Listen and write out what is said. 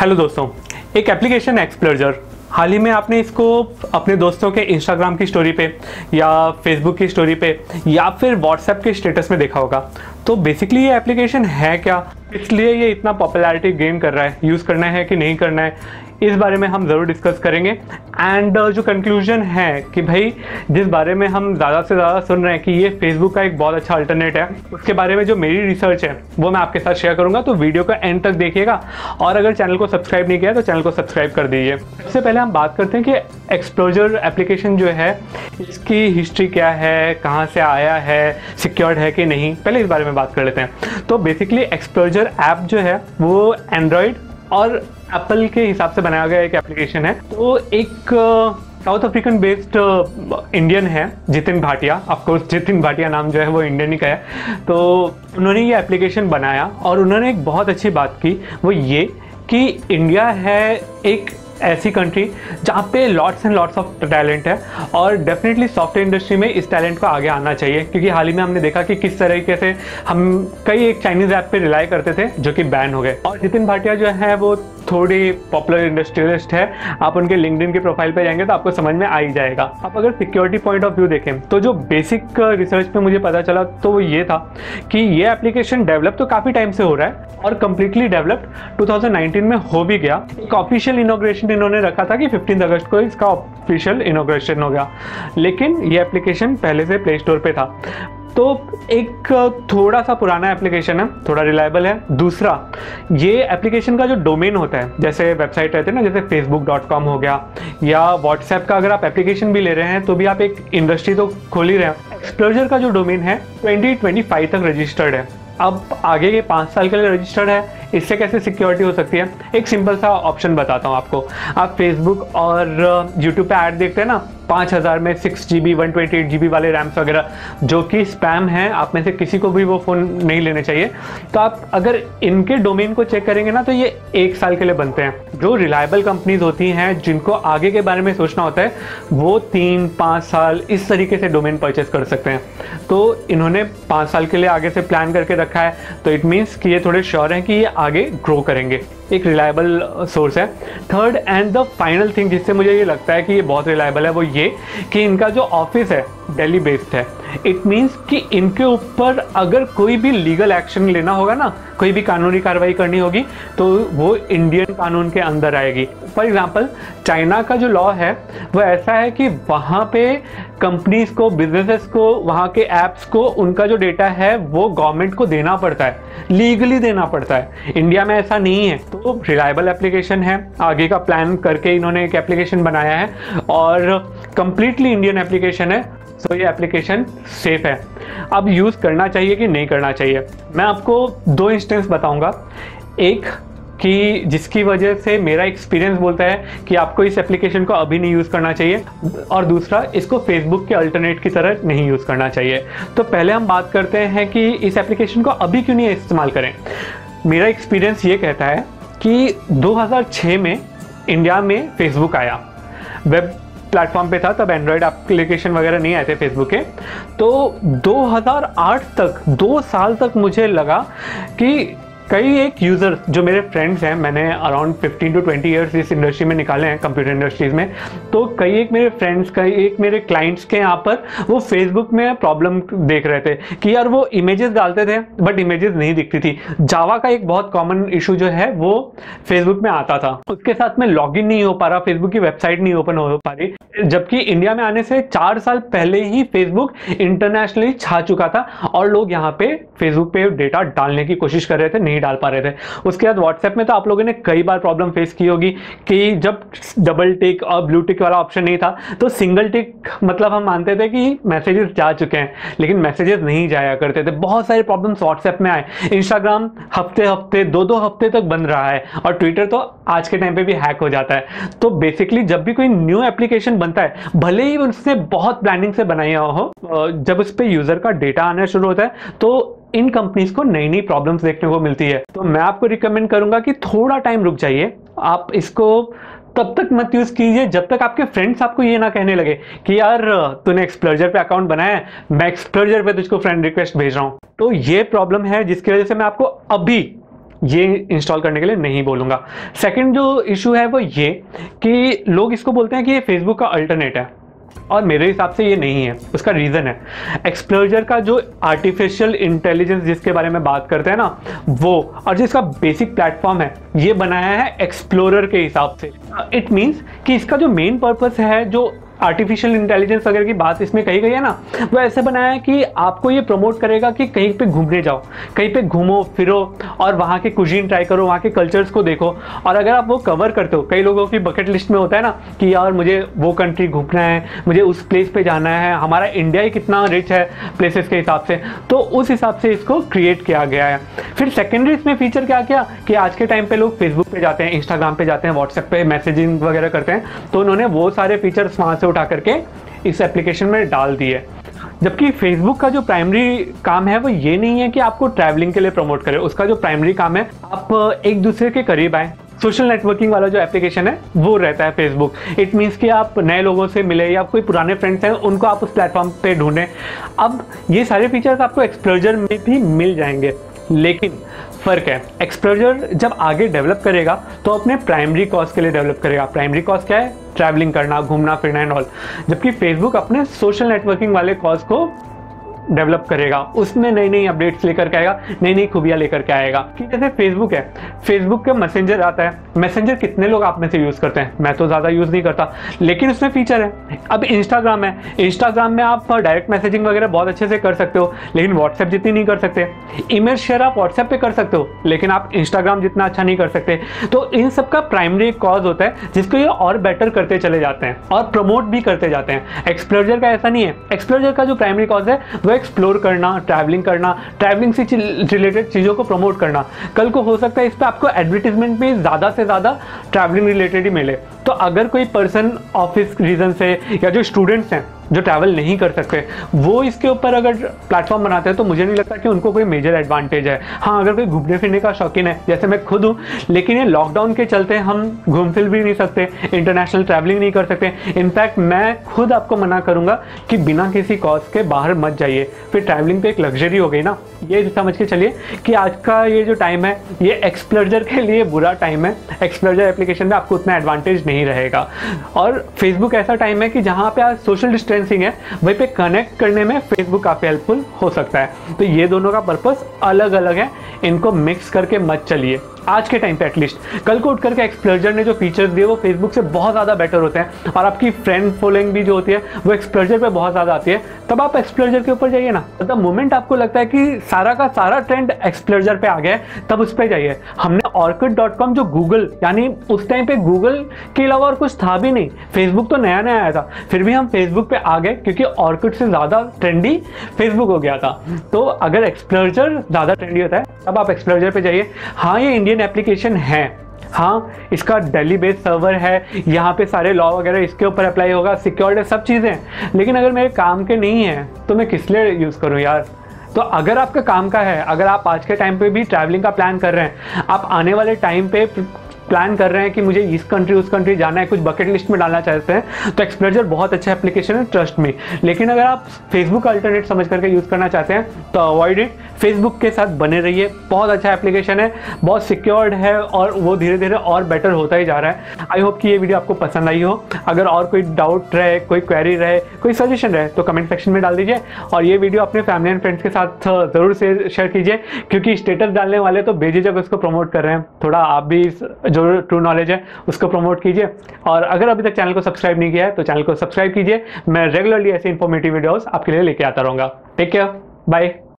Hello दोस्तों, एक application एक्सप्लोजर, हाल ही में आपने इसको अपने दोस्तों के इंस्टाग्राम की स्टोरी पे या फेसबुक की स्टोरी पे या फिर व्हाट्सएप के स्टेटस में देखा होगा। तो बेसिकली ये एप्लीकेशन है क्या, इसलिए ये इतना पॉपुलैरिटी गेन कर रहा है, यूज़ करना है कि नहीं करना है, इस बारे में हम ज़रूर डिस्कस करेंगे। एंड जो कंक्लूजन है कि भाई जिस बारे में हम ज़्यादा से ज़्यादा सुन रहे हैं कि ये फेसबुक का एक बहुत अच्छा अल्टरनेट है, उसके बारे में जो मेरी रिसर्च है वो मैं आपके साथ शेयर करूंगा। तो वीडियो का एंड तक देखिएगा और अगर चैनल को सब्सक्राइब नहीं किया तो चैनल को सब्सक्राइब कर दीजिए। सबसे पहले हम बात करते हैं कि एक्सप्लोजर एप्लीकेशन जो है इसकी हिस्ट्री क्या है, कहाँ से आया है, सिक्योर्ड है कि नहीं, पहले इस बारे में बात कर लेते हैं। तो बेसिकली एक्सप्लोजर ऐप जो है वो एंड्रॉयड और एप्पल के हिसाब से बनाया गया एक एप्लीकेशन है। तो एक साउथ अफ्रीकन बेस्ड इंडियन है जितिन भाटिया, ऑफकोर्स जितिन भाटिया नाम जो है वो इंडियन ही का है। तो उन्होंने ये एप्लीकेशन बनाया और उन्होंने एक बहुत अच्छी बात की, वो ये कि इंडिया है एक ऐसी कंट्री जहाँ पे lots and lots of talent है और डेफिनेटली सॉफ्टवेयर इंडस्ट्री में इस टैलेंट को आगे आना चाहिए। क्योंकि हाल ही में हमने देखा कि किस तरीके से हम कई एक चाइनीज़ ऐप पे रिलाई करते थे जो कि बैन हो गए। और जितिन भाटिया जो है वो थोड़ी पॉपुलर इंडस्ट्रियलिस्ट है, आप उनके लिंक्डइन के प्रोफाइल पे जाएंगे तो आपको समझ में आ ही जाएगा। आप अगर सिक्योरिटी पॉइंट ऑफ व्यू देखें तो जो बेसिक रिसर्च पे मुझे पता चला तो वो ये था कि ये एप्लीकेशन डेवलप तो काफ़ी टाइम से हो रहा है और कम्प्लीटली डेवलप्ड 2019 में हो भी गया। एक ऑफिशियल इनॉग्रेशन इन्होंने रखा था कि 15 अगस्त को इसका ऑफिशियल इनॉग्रेशन हो गया, लेकिन ये एप्लीकेशन पहले से प्ले स्टोर पे था। तो एक थोड़ा सा पुराना एप्लीकेशन है, थोड़ा रिलायबल है। दूसरा, ये एप्लीकेशन का जो डोमेन होता है, जैसे वेबसाइट रहते हैं ना, जैसे facebook.com हो गया या व्हाट्सएप का अगर आप एप्लीकेशन भी ले रहे हैं तो भी आप एक इंडस्ट्री तो खोल ही रहे हैं। एक्सप्लोजर का जो डोमेन है 2025 तक रजिस्टर्ड है। अब आगे के 5 साल के लिए रजिस्टर्ड है, इससे कैसे सिक्योरिटी हो सकती है? एक सिंपल सा ऑप्शन बताता हूँ आपको। आप फेसबुक और यूट्यूब पे ऐड देखते हैं ना, 5000 में 6 GB 128 GB वाले रैम्स वगैरह जो कि स्पैम है, आप में से किसी को भी वो फ़ोन नहीं लेने चाहिए। तो आप अगर इनके डोमेन को चेक करेंगे ना तो ये 1 साल के लिए बनते हैं। जो रिलायबल कंपनीज होती हैं जिनको आगे के बारे में सोचना होता है वो 3-5 साल इस तरीके से डोमेन परचेस कर सकते हैं। तो इन्होंने 5 साल के लिए आगे से प्लान करके रखा है, तो इट मीन्स कि ये थोड़े श्योर हैं कि ये आगे ग्रो करेंगे, एक रिलायबल सोर्स है। Third and the final thing जिससे मुझे ये लगता है कि ये बहुत रिलायबल है वो ये कि इनका जो ऑफिस है दिल्ली बेस्ड है। इट मीन्स कि इनके ऊपर अगर कोई भी लीगल एक्शन लेना होगा ना, कोई भी कानूनी कार्रवाई करनी होगी तो वो इंडियन कानून के अंदर आएगी। फॉर एग्जांपल, चाइना का जो लॉ है वो ऐसा है कि वहाँ पे कंपनीज को, बिजनेसेस को, वहाँ के ऐप्स को उनका जो डेटा है वो गवर्नमेंट को देना पड़ता है, लीगली देना पड़ता है। इंडिया में ऐसा नहीं है। तो रिलायबल एप्लीकेशन है, आगे का प्लान करके इन्होंने एक एप्लीकेशन बनाया है और कंप्लीटली इंडियन एप्लीकेशन है। तो ये एप्लीकेशन सेफ है। अब यूज़ करना चाहिए कि नहीं करना चाहिए, मैं आपको 2 इंस्टेंस बताऊंगा। एक कि जिसकी वजह से मेरा एक्सपीरियंस बोलता है कि आपको इस एप्लीकेशन को अभी नहीं यूज़ करना चाहिए, और दूसरा, इसको फेसबुक के अल्टरनेट की तरह नहीं यूज़ करना चाहिए। तो पहले हम बात करते हैं कि इस एप्लीकेशन को अभी क्यों नहीं इस्तेमाल करें। मेरा एक्सपीरियंस ये कहता है कि 2006 में इंडिया में फेसबुक आया, वेब प्लेटफॉर्म पे था, तब एंड्रॉयड एप्लीकेशन वगैरह नहीं आए थे फेसबुक के। तो 2008 तक, 2 साल तक मुझे लगा कि कई एक यूज़र जो मेरे फ्रेंड्स हैं, मैंने अराउंड 15 to 20 ईयर्स इस इंडस्ट्री में निकाले हैं, कंप्यूटर इंडस्ट्रीज़ में। तो कई एक मेरे फ्रेंड्स, कई एक मेरे क्लाइंट्स के यहाँ पर वो फेसबुक में प्रॉब्लम देख रहे थे कि यार वो इमेजेस डालते थे बट इमेजेस नहीं दिखती थी। जावा का एक बहुत कॉमन इशू जो है वो फेसबुक में आता था, उसके साथ में लॉगिन नहीं हो पा रहा, फेसबुक की वेबसाइट नहीं ओपन हो पा रही। जबकि इंडिया में आने से 4 साल पहले ही फेसबुक इंटरनेशनली छा चुका था और लोग यहाँ पे फेसबुक पे डेटा डालने की कोशिश कर रहे थे, नहीं डाल पा रहे थे। उसके बाद व्हाट्सएप में तो आप लोगों ने कई बार प्रॉब्लम फेस की होगी कि जब डबल टिक और ब्लू टिक वाला ऑप्शन नहीं था तो सिंगल टिक मतलब हम मानते थे कि मैसेजेस जा चुके हैं, लेकिन मैसेजेस नहीं जाया करते थे। बहुत सारे प्रॉब्लम्स व्हाट्सएप में आए। इंस्टाग्राम हफ्ते 2 हफ्ते तक बंद रहा है और ट्विटर तो आज के टाइम पे भी हैक हो जाता है। तो बेसिकली जब भी कोई न्यू एप्लीकेशन बनता है, भले ही उसने बहुत प्लानिंग से बनाया हो, जब उस पर यूजर का डेटा आना शुरू होता है तो इन कंपनीज को नई नई प्रॉब्लम्स देखने को मिलती है। तो मैं आपको रिकमेंड करूंगा कि थोड़ा टाइम रुक जाइए, आप इसको तब तक मत यूज कीजिए जब तक आपके फ्रेंड्स आपको ये ना कहने लगे कि यार तूने एक्सप्लोजर पे अकाउंट बनाया है, मैं एक्सप्लोजर पे तुझको फ्रेंड रिक्वेस्ट भेज रहा हूं। तो ये प्रॉब्लम है जिसकी वजह से मैं आपको ये इंस्टॉल करने के लिए नहीं बोलूँगा। सेकंड जो इशू है वो ये कि लोग इसको बोलते हैं कि ये फेसबुक का अल्टरनेट है, और मेरे हिसाब से ये नहीं है। उसका रीज़न है एक्सप्लोजर का जो आर्टिफिशियल इंटेलिजेंस जिसके बारे में बात करते हैं ना वो, और जिसका बेसिक प्लेटफॉर्म है ये बनाया है एक्सप्लोरर के हिसाब से। इट मीन्स कि इसका जो मेन पर्पस है, जो आर्टिफिशियल इंटेलिजेंस वगैरह की बात इसमें कही गई है ना, वो ऐसे बनाया है कि आपको ये प्रमोट करेगा कि कहीं पे घूमने जाओ, कहीं पे घूमो फिरो और वहाँ के कुजीन ट्राई करो, वहाँ के कल्चर्स को देखो। और अगर आप वो कवर करते हो, कई लोगों की बकेट लिस्ट में होता है ना कि यार मुझे वो कंट्री घूमना है, मुझे उस प्लेस पे जाना है, हमारा इंडिया ही कितना रिच है प्लेसेस के हिसाब से, तो उस हिसाब से इसको क्रिएट किया गया है। फिर सेकेंडरी इसमें फीचर क्या किया कि आज के टाइम पे लोग फेसबुक पे जाते हैं, इंस्टाग्राम पे जाते हैं, व्हाट्सएप पे मैसेजिंग वगैरह करते हैं, तो उन्होंने वो सारे फीचर्स वहाँ से उठा करके इस एप्लीकेशन में डाल दिए। जबकि फेसबुक का जो प्राइमरी काम है वो ये नहीं है कि आपको ट्रैवलिंग के लिए प्रमोट करे, उसका जो प्राइमरी काम है आप एक दूसरे के करीब आए। सोशल नेटवर्किंग वाला जो एप्लीकेशन है वो रहता है फेसबुक। इट मीन्स कि आप नए लोगों से मिले या कोई पुराने फ्रेंड्स हैं उनको आप उस प्लेटफॉर्म पे ढूंढें। अब ये सारे फीचर्स आपको एक्सप्लोजर में भी मिल जाएंगे, लेकिन फ़र्क है एक्सप्लोजर जब आगे डेवलप करेगा तो अपने प्राइमरी कॉज के लिए डेवलप करेगा। प्राइमरी कॉज क्या है? ट्रैवलिंग करना, घूमना फिरना एंड ऑल। जबकि फेसबुक अपने सोशल नेटवर्किंग वाले कॉज को डेवलप करेगा, उसमें नई नई अपडेट्स लेकर के आएगा, नई नई खूबियाँ लेकर के आएगा। कि जैसे फेसबुक है, फेसबुक का मैसेंजर आता है, मैसेंजर कितने लोग आप में से यूज़ करते हैं? मैं तो ज़्यादा यूज़ नहीं करता, लेकिन उसमें फीचर है। अब इंस्टाग्राम है, इंस्टाग्राम में आप डायरेक्ट मैसेजिंग वगैरह बहुत अच्छे से कर सकते हो, लेकिन व्हाट्सएप जितनी नहीं कर सकते। ईमेल शेयर आप व्हाट्सएप पे कर सकते हो, लेकिन आप इंस्टाग्राम जितना अच्छा नहीं कर सकते। तो इन सब का प्राइमरी कॉज होता है जिसको ये और बेटर करते चले जाते हैं और प्रमोट भी करते जाते हैं। एक्सप्लोजर का ऐसा नहीं है। एक्सप्लोजर का जो प्राइमरी कॉज है वो एक्सप्लोर करना, ट्रैवलिंग से रिलेटेड चीज़ों को प्रमोट करना। कल को हो सकता है इस पर आपको एडवर्टीजमेंट में ज़्यादा से ज़्यादा ट्रैवलिंग रिलेटेड ही मिले। तो अगर कोई पर्सन ऑफिस रीज़न से या जो स्टूडेंट्स हैं जो ट्रैवल नहीं कर सकते वो इसके ऊपर अगर प्लेटफॉर्म बनाते हैं तो मुझे नहीं लगता कि उनको कोई मेजर एडवांटेज है। हाँ, अगर कोई घूमने फिरने का शौकीन है जैसे मैं खुद हूँ, लेकिन ये लॉकडाउन के चलते हम घूम फिर भी नहीं सकते, इंटरनेशनल ट्रैवलिंग नहीं कर सकते। इनफैक्ट मैं खुद आपको मना करूँगा कि बिना किसी कॉज के बाहर मत जाइए। फिर ट्रैवलिंग तो एक लग्जरी हो गई ना। ये समझ के चलिए कि आज का ये जो टाइम है ये एक्सप्लोजर के लिए बुरा टाइम है। एक्सप्लोजर एप्लीकेशन में आपको उतना एडवांटेज नहीं रहेगा। और फेसबुक ऐसा टाइम है कि जहाँ पे आज सोशल डिस्टेंसिंग है वहीं पे कनेक्ट करने में फेसबुक काफ़ी हेल्पफुल हो सकता है। तो ये दोनों का पर्पस अलग अलग है, इनको मिक्स करके मत चलिए आज के टाइम पे एटलीस्ट। कल को उठ करके एक्सप्लोजर ने जो फीचर्स दिए वो फेसबुक से बहुत ज़्यादा बेटर होते हैं और आपकी फ्रेंड फॉलोइंग भी जो होती है वो एक्सप्लोजर पे बहुत ज़्यादा आती है, तब आप एक्सप्लोजर के ऊपर जाइए ना। द मोमेंट आपको लगता है कि सारा का सारा ट्रेंड एक्सप्लोजर पे आ गया है तब उस पर जाइए। हमने orchid.com जो गूगल, यानी उस टाइम पे गूगल के अलावा और कुछ था भी नहीं, फेसबुक तो नया नया आया था, फिर भी हम फेसबुक पे आ गए क्योंकि ऑर्किड से ज़्यादा ट्रेंडी फेसबुक हो गया था। तो अगर एक्सप्लोजर ज़्यादा ट्रेंडी होता है तब आप एक्सप्लोजर पे जाइए। हाँ, ये इंडियन एप्लीकेशन है, हाँ इसका दिल्ली बेस्ड सर्वर है, यहाँ पे सारे लॉ वगैरह इसके ऊपर अप्लाई होगा, सिक्योर्ड है, सब चीज़ें हैं, लेकिन अगर मेरे काम के नहीं है तो मैं किस लिए यूज़ करूँ यार। तो अगर आपका काम का है, अगर आप आज के टाइम पे भी ट्रैवलिंग का प्लान कर रहे हैं, आप आने वाले टाइम पे प्लान कर रहे हैं कि मुझे इस कंट्री उस कंट्री जाना है, कुछ बकेट लिस्ट में डालना चाहते हैं, तो एक्सप्लोजर बहुत अच्छा एप्लीकेशन है, ट्रस्ट मी। लेकिन अगर आप फेसबुक अल्टरनेट समझ करके यूज़ करना चाहते हैं तो अवॉइड इट। फेसबुक के साथ बने रहिए, बहुत अच्छा एप्लीकेशन है, बहुत सिक्योर्ड है और वो धीरे धीरे और बेटर होता ही जा रहा है। आई होप कि ये वीडियो आपको पसंद आई हो। अगर और कोई डाउट रहे, कोई क्वेरी रहे, कोई सजेशन रहे तो कमेंट सेक्शन में डाल दीजिए और ये वीडियो अपने फैमिली एंड फ्रेंड्स के साथ ज़रूर से शेयर कीजिए, क्योंकि स्टेटस डालने वाले तो बेझिझक उसको प्रमोट कर रहे हैं। थोड़ा आप भी जो ट्रू नॉलेज है उसको प्रमोट कीजिए और अगर अभी तक चैनल को सब्सक्राइब नहीं किया है तो चैनल को सब्सक्राइब कीजिए। मैं रेगुलरली ऐसे इन्फॉर्मेटिव वीडियोस आपके लिए लेके आता रहूँगा। Take care, bye.